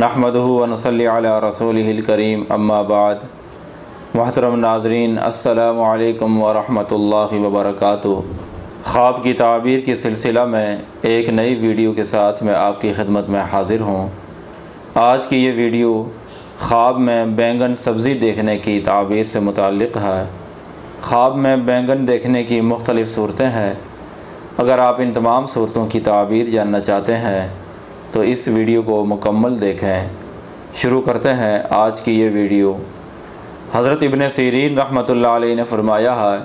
नहमदुहु व नसल्ली अला रसूलिहिल करीम अम्मा बाद। मुहतरम नाज़रीन, अस्सलामुअलैकुम वरहमतुल्लाहि वबरकातुहू। ख्वाब की ताबीर के सिलसिला में एक नई वीडियो के साथ मैं आपकी खिदमत में हाज़िर हूँ। आज की ये वीडियो ख्वाब में बैंगन सब्ज़ी देखने की ताबीर से मुताल्लिक़ है। ख्वाब में बैंगन देखने की मुख्तलिफ़ सूरतें हैं। अगर आप इन तमाम सूरतों की ताबीर जानना चाहते हैं तो इस वीडियो को मुकम्मल देखें। शुरू करते हैं आज की ये वीडियो। हज़रत इब्ने सीरीन रहमतुल्लाह अलैह ने फरमाया है,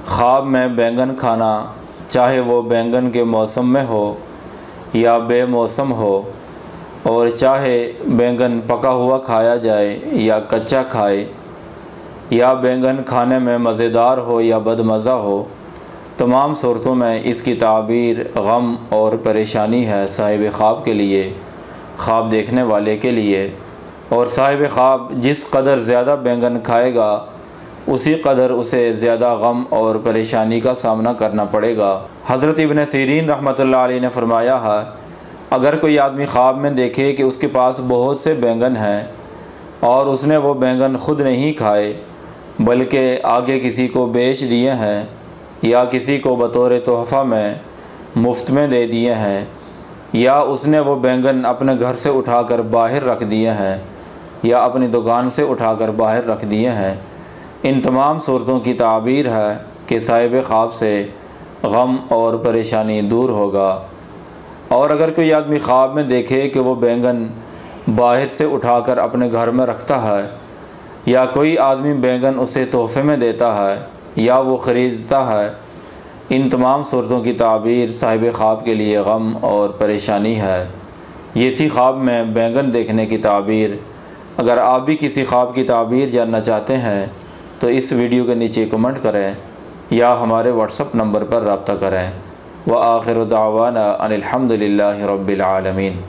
ख्वाब में बैंगन खाना, चाहे वो बैंगन के मौसम में हो या बेमौसम हो, और चाहे बैंगन पका हुआ खाया जाए या कच्चा खाए, या बैंगन खाने में मज़ेदार हो या बदमज़ा हो, तमाम सूरतों में इसकी ताबीर गम और परेशानी है साहिब ख्वाब के लिए, ख्वाब देखने वाले के लिए। और साहिब ख्वाब जिस कदर ज़्यादा बैंगन खाएगा उसी कदर उसे ज़्यादा गम और परेशानी का सामना करना पड़ेगा। हज़रत इब्ने सीरीन रहमतुल्लाह अलैह ने फरमाया है, अगर कोई आदमी ख्वाब में देखे कि उसके पास बहुत से बैंगन हैं और उसने वो बैंगन ख़ुद नहीं खाए बल्कि आगे किसी को बेच दिए हैं या किसी को बतौर तोहफ़ा में मुफ्त में दे दिए हैं, या उसने वो बैंगन अपने घर से उठाकर बाहर रख दिए हैं या अपनी दुकान से उठाकर बाहर रख दिए हैं, इन तमाम सूरतों की ताबीर है कि साहिब ख्वाब से गम और परेशानी दूर होगा। और अगर कोई आदमी ख्वाब में देखे कि वो बैंगन बाहर से उठाकर अपने घर में रखता है, या कोई आदमी बैंगन उसे तोहफ़े में देता है या वो ख़रीदता है, इन तमाम सूरतों की ताबीर साहिब ख्वाब के लिए गम और परेशानी है। ये थी ख्वाब में बैंगन देखने की ताबीर। अगर आप भी किसी ख्वाब की ताबीर जानना चाहते हैं तो इस वीडियो के नीचे कमेंट करें या हमारे व्हाट्सअप नंबर पर रब्ता करें। व आखिर दावाना अनिल हम्दुलिल्लाहि रब्बिल आलमीन।